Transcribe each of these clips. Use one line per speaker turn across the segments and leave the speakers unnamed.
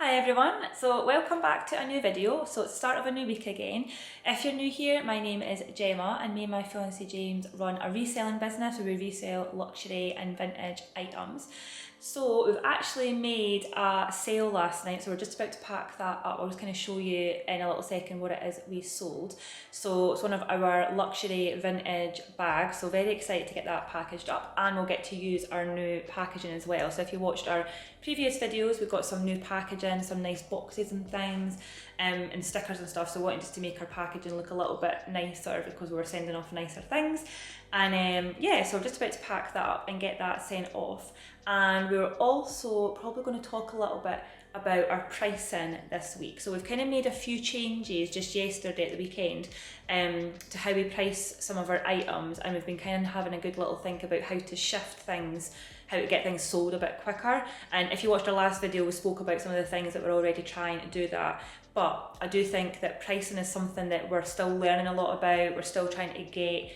Hi everyone, so welcome back to a new video. So it's the start of a new week again. If you're new here, my name is Gemma and me and my fiancé James run a reselling business where we resell luxury and vintage items. So we've actually made a sale last night, so we're just about to pack that up. I'll just kind of show you in a little second what it is we sold. So it's one of our luxury vintage bags, so very excited to get that packaged up, and we'll get to use our new packaging as well. So if you watched our previous videos, we've got some new packaging, some nice boxes and things, and stickers and stuff, so we wanted just to make our packaging look a little bit nicer because we were sending off nicer things. And yeah, so we're just about to pack that up and get that sent off. And we're also probably going to talk a little bit about our pricing this week. So we've kind of made a few changes just yesterday at the weekend to how we price some of our items, and we've been kind of having a good little think about how to shift things, how to get things sold a bit quicker. And if you watched our last video, we spoke about some of the things that we're already trying to do that. But I do think that pricing is something that we're still learning a lot about. We're still trying to get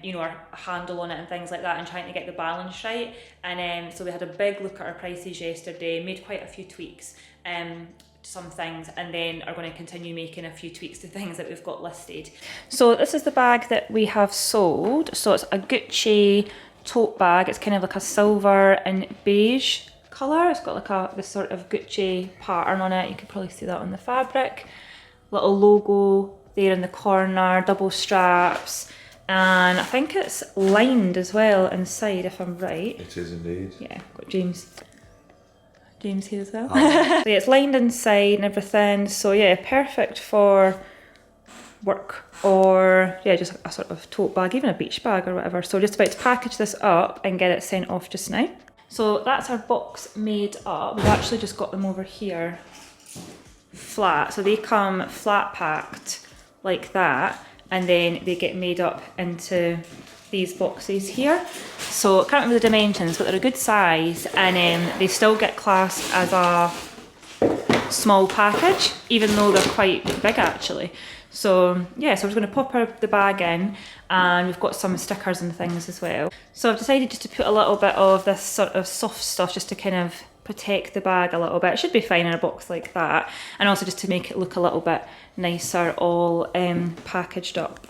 you know, our handle on it and things like that, and trying to get the balance right. And so we had a big look at our prices yesterday, made quite a few tweaks to some things, and then are going to continue making a few tweaks to things that we've got listed. So this is the bag that we have sold. So it's a Gucci tote bag. It's kind of like a silver and beige colour. It's got like this sort of Gucci pattern on it. You could probably see that on the fabric. Little logo there in the corner, double straps. And I think it's lined as well inside, if I'm right.
It is indeed.
Yeah, got James here as well. So yeah, it's lined inside and everything. So yeah, perfect for work, or yeah, just a sort of tote bag, even a beach bag or whatever. So just about to package this up and get it sent off just now. So that's our box made up. We've actually just got them over here flat. So they come flat packed like that, and then they get made up into these boxes here. So I can't remember the dimensions, but they're a good size, and they still get classed as a small package, even though they're quite big actually. So yeah, so we're just going to pop the bag in, and we've got some stickers and things as well. So I've decided just to put a little bit of this sort of soft stuff just to kind of protect the bag a little bit. It should be fine in a box like that, and also just to make it look a little bit nicer all packaged up.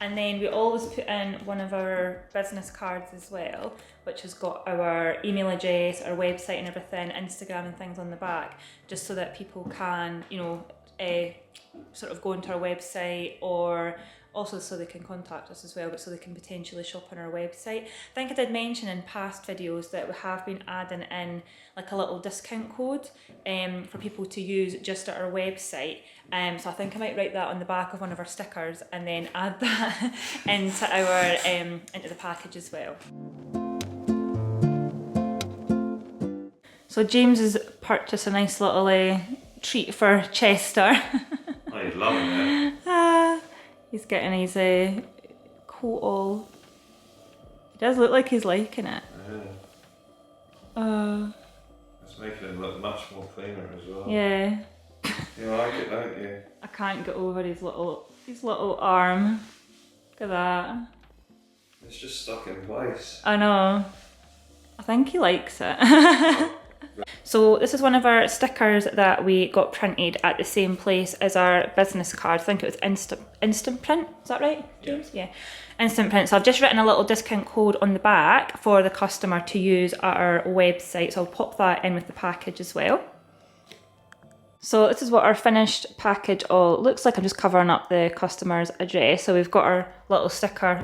And then we always put in one of our business cards as well, which has got our email address, our website and everything, Instagram and things on the back, just so that people can, you know, sort of go into our website, or also so they can contact us as well, but so they can potentially shop on our website. I think I did mention in past videos that we have been adding in like a little discount code for people to use just at our website. So I think I might write that on the back of one of our stickers and then add that into our into the package as well. So James has purchased a nice little treat for Chester.
Oh, he's loving it.
He's getting his coat all. He does look like he's liking it.
Yeah. It's making him look much more cleaner as well.
Yeah.
You like it, don't you?
I can't get over his little arm. Look at that.
It's just stuck in place.
I know. I think he likes it. So this is one of our stickers that we got printed at the same place as our business card. I think it was Instant Print, is that right, James? Yeah. Instant Print. So I've just written a little discount code on the back for the customer to use at our website. So I'll pop that in with the package as well. So this is what our finished package all looks like. I'm just covering up the customer's address. So we've got our little sticker,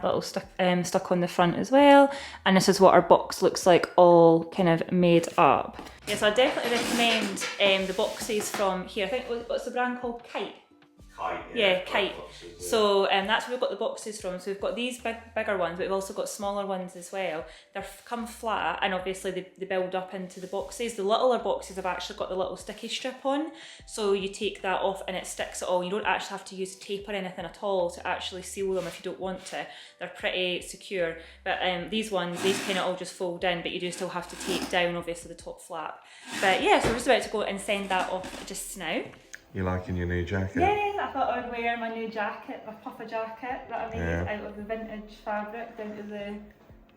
stuck on the front as well. And this is what our box looks like, all kind of made up. Yeah, so I definitely recommend the boxes from here. I think, what's the brand called? Kite?
Kite,
yeah, Kite. Boxes, yeah. So that's where we've got the boxes from. So we've got these bigger ones, but we've also got smaller ones as well. They come flat, and obviously they build up into the boxes. The littler boxes have actually got the little sticky strip on, so you take that off and it sticks it all. You don't actually have to use tape or anything at all to actually seal them if you don't want to. They're pretty secure. But these kind of all just fold in, but you do still have to take down obviously the top flap. But yeah, so we're just about to go and send that off just now.
You liking your new jacket?
Yeah, I thought I would wear my new jacket, my puffer jacket that I made out of the vintage fabric down to the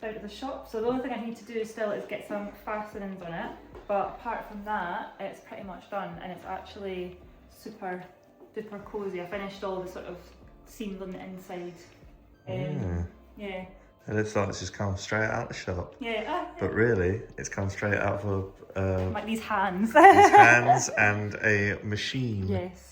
down to the shop. So the only thing I need to do still is get some fastenings on it. But apart from that, it's pretty much done, and it's actually super duper cozy. I finished all the sort of seams on the inside. Yeah.
It looks like it's just come straight out the shop.
Yeah.
But really, it's come straight out of
Like these hands.
these hands and a machine.
Yes.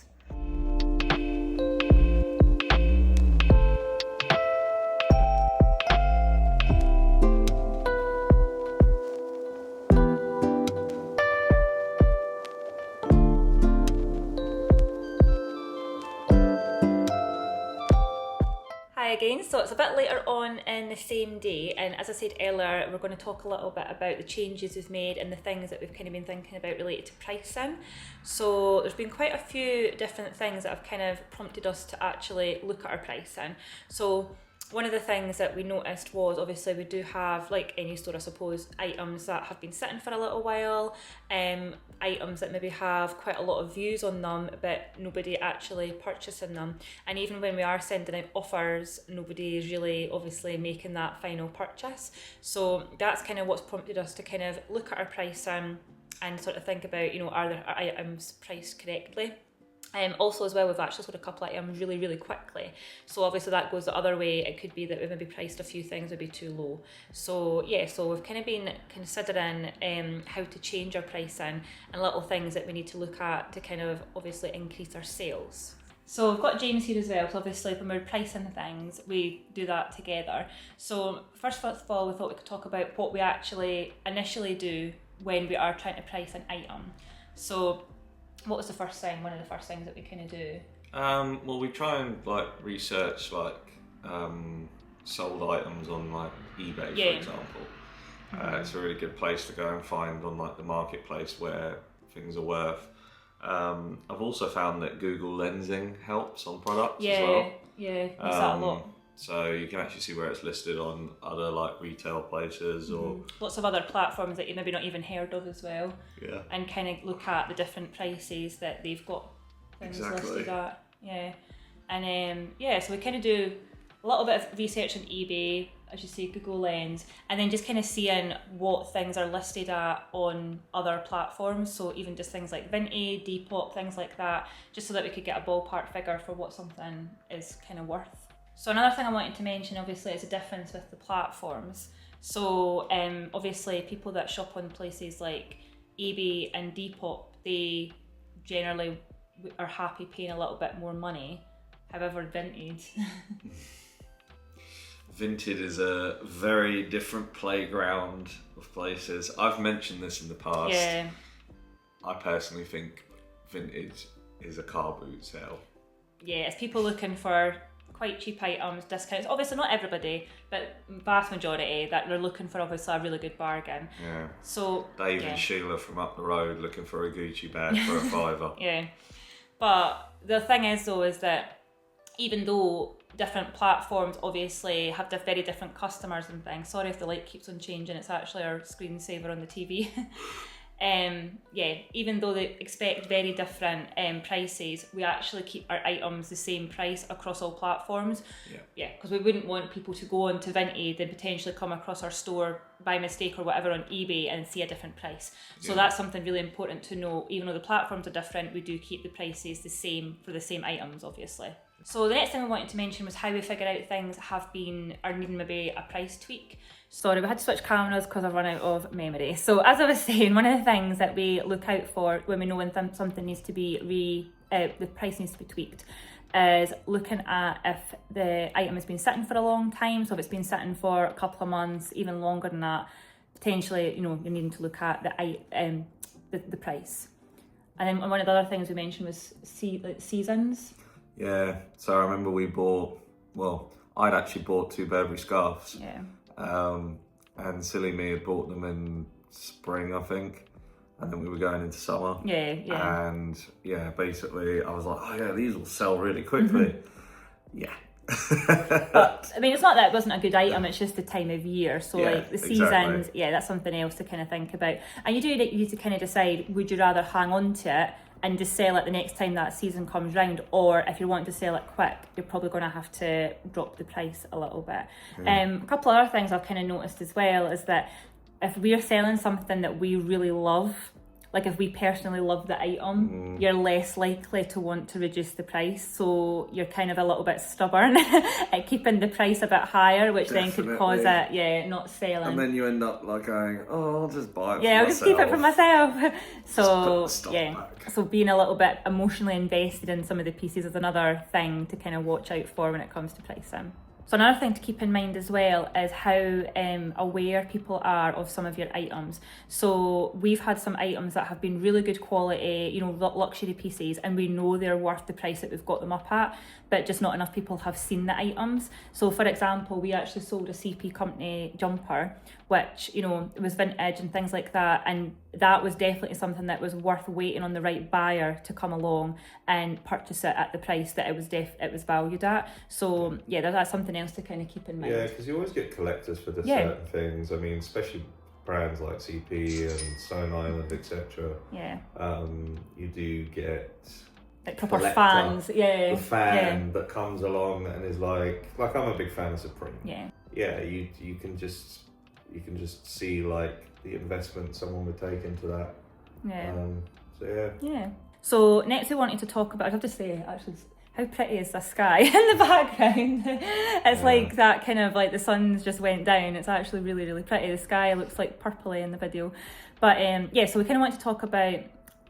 Again, so it's a bit later on in the same day, and as I said earlier, we're going to talk a little bit about the changes we've made and the things that we've kind of been thinking about related to pricing. So there's been quite a few different things that have kind of prompted us to actually look at our pricing. So one of the things that we noticed was, obviously we do have, like any store I suppose, items that have been sitting for a little while, items that maybe have quite a lot of views on them but nobody actually purchasing them, and even when we are sending out offers, nobody is really obviously making that final purchase. So that's kind of what's prompted us to kind of look at our pricing and sort of think about, are our items priced correctly. Also as well, we've actually sold a couple of items really, really quickly. So obviously that goes the other way. It could be that we've maybe priced a few things maybe too low. So yeah, so we've kind of been considering how to change our pricing and little things that we need to look at to kind of obviously increase our sales. So we've got James here as well, so obviously when we're pricing things, we do that together. So first of all, we thought we could talk about what we actually initially do when we are trying to price an item. So what was one of the first things that we kind of do?
Well, we try and research sold items on eBay, for example. It's a really good place to go and find on the marketplace where things are worth. I've also found that Google lensing helps on products as well.
Yeah, use that a lot.
So you can actually see where it's listed on other retail places or
lots of other platforms that you've maybe not even heard of as well.
Yeah.
And kind of look at the different prices that they've got things listed at. Yeah. And so we kind of do a little bit of research on eBay, as you say, Google Lens, and then just kind of seeing what things are listed at on other platforms. So even just things like Vinted, Depop, things like that, just so that we could get a ballpark figure for what something is kind of worth. So another thing I wanted to mention, obviously, is the difference with the platforms. So obviously people that shop on places like eBay and Depop, they generally are happy paying a little bit more money. However, Vinted
is a very different playground of places. I've mentioned this in the past.
Yeah.
I personally think Vintage is a car boot sale.
Yeah, it's people looking for quite cheap items, discounts. Obviously not everybody, but vast majority that they're looking for obviously a really good bargain.
Yeah.
So
Dave and Sheila from up the road looking for a Gucci bag for a £5.
Yeah. But the thing is though, is that even though different platforms obviously have very different customers and things, sorry if the light keeps on changing, it's actually our screensaver on the TV. Even though they expect very different prices, we actually keep our items the same price across all platforms. Yeah, because we wouldn't want people to go onto Vinted and potentially come across our store by mistake or whatever on eBay and see a different price. So that's something really important to know. Even though the platforms are different, we do keep the prices the same for the same items, obviously. So the next thing we wanted to mention was how we figured out things are needing maybe a price tweak. Sorry, we had to switch cameras because I've run out of memory. So as I was saying, one of the things that we look out for when we know when something needs to be, the price needs to be tweaked, is looking at if the item has been sitting for a long time. So if it's been sitting for a couple of months, even longer than that, potentially, you're needing to look at the price. And then one of the other things we mentioned was seasons.
Yeah, so I remember I'd actually bought 2 Burberry scarves.
Yeah.
And silly me had bought them in spring, I think. And then we were going into summer.
Yeah.
And basically I was like, oh yeah, these will sell really quickly. Yeah.
But I mean, it's not that it wasn't a good item, it's just the time of year. So the seasons,
exactly.
that's something else to kind of think about. And you do need to kind of decide, would you rather hang on to it and just sell it the next time that season comes round. Or if you want to sell it quick, you're probably going to have to drop the price a little bit. A couple of other things I've kind of noticed as well is that if we're selling something that we really love, like if we personally love the item, you're less likely to want to reduce the price. So you're kind of a little bit stubborn at keeping the price a bit higher, which then could cause it, not selling.
And then you end up like going, oh, I'll just buy it for
I'll just keep it for myself. So,
back.
So being a little bit emotionally invested in some of the pieces is another thing to kind of watch out for when it comes to pricing. So another thing to keep in mind as well is how aware people are of some of your items. So we've had some items that have been really good quality, luxury pieces, and we know they're worth the price that we've got them up at, but just not enough people have seen the items. So for example, we actually sold a CP company jumper, which, it was vintage and things like that, and that was definitely something that was worth waiting on the right buyer to come along and purchase it at the price that it was valued at. So that's something else to kind of keep in mind.
Yeah, because you always get collectors for the certain things. I mean, especially brands like CP and Stone Island, etc.
Yeah.
You do get
like proper fans.
The fan that comes along and is like I'm a big fan of Supreme.
Yeah.
Yeah, you can just see like the investment someone would take into that.
Yeah. Yeah. So next we wanted to talk about, I have to say actually, how pretty is the sky in the background? It's like that kind of like the sun's just went down. It's actually really, really pretty. The sky looks like purpley in the video. But so we kind of want to talk about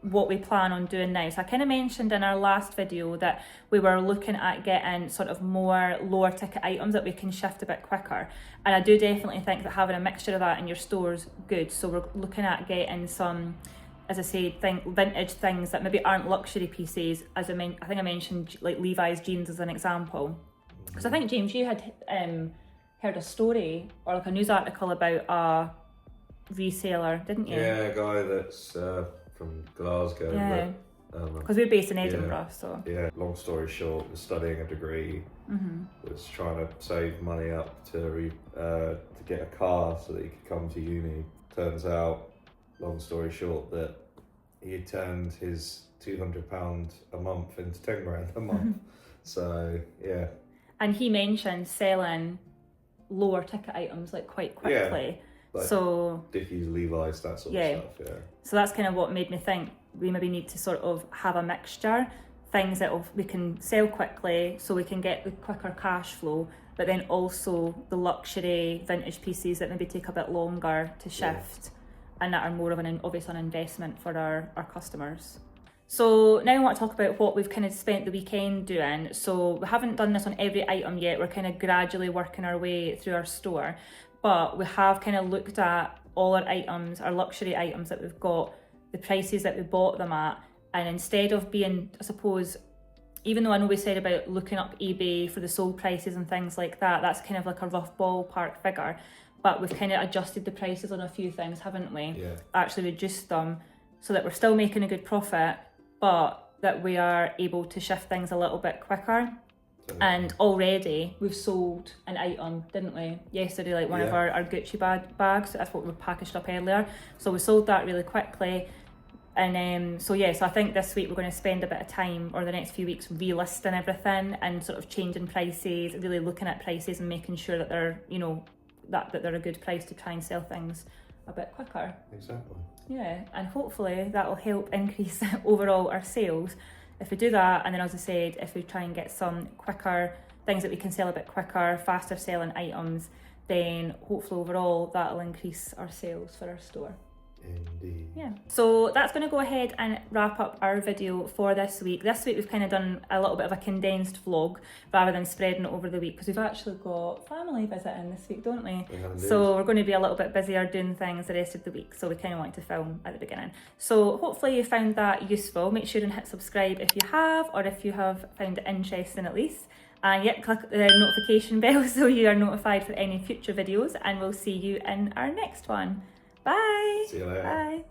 what we plan on doing now. So I kind of mentioned in our last video that we were looking at getting sort of more lower ticket items that we can shift a bit quicker. And I do definitely think that having a mixture of that in your store is good. So we're looking at getting some, as I say, vintage things that maybe aren't luxury pieces. I think I mentioned like Levi's jeans as an example. Because I think, James, you had heard a story or like a news article about a reseller, didn't you?
Yeah, a guy that's from Glasgow.
Yeah. Because we're based in Edinburgh,
so. Yeah, long story short, was studying a degree, was trying to save money up to get a car so that he could come to uni. Turns out, long story short, that he had turned his £200 a month into 10 grand a month. So, yeah.
And he mentioned selling lower ticket items like quite quickly.
Like
so
Dickies, Levi's, that sort of stuff, yeah.
So that's kind of what made me think we maybe need to sort of have a mixture, things that we can sell quickly so we can get the quicker cash flow, but then also the luxury vintage pieces that maybe take a bit longer to shift and that are more of an investment for our customers. So now I want to talk about what we've kind of spent the weekend doing. So we haven't done this on every item yet. We're kind of gradually working our way through our store. But we have kind of looked at all our items, our luxury items that we've got, the prices that we bought them at, and instead of being, I suppose, even though I know we said about looking up eBay for the sold prices and things like that, that's kind of like a rough ballpark figure, but we've kind of adjusted the prices on a few things, haven't we?
Yeah.
Actually reduced them so that we're still making a good profit, but that we are able to shift things a little bit quicker. And already we've sold an item, didn't we? Yesterday, like one of our Gucci bags. That's what we packaged up earlier. So we sold that really quickly. And so I think this week we're going to spend a bit of time, or the next few weeks, relisting everything and sort of changing prices, really looking at prices and making sure that they're, that they're a good price to try and sell things a bit quicker.
Exactly.
Yeah, and hopefully that will help increase overall our sales. If we do that, and then as I said, if we try and get some quicker things that we can sell a bit quicker, faster selling items, then hopefully overall that'll increase our sales for our store.
Indeed.
Yeah. So that's going to go ahead and wrap up our video for this week. This week we've kind of done a little bit of a condensed vlog rather than spreading it over the week, because we've actually got family visiting this week, don't we? So we're going to be a little bit busier doing things the rest of the week. So we kind of wanted to film at the beginning. So hopefully you found that useful. Make sure and hit subscribe if you have, or if you have found it interesting at least. And click the notification bell so you are notified for any future videos, and we'll see you in our next one. Bye.
See you later.
Bye.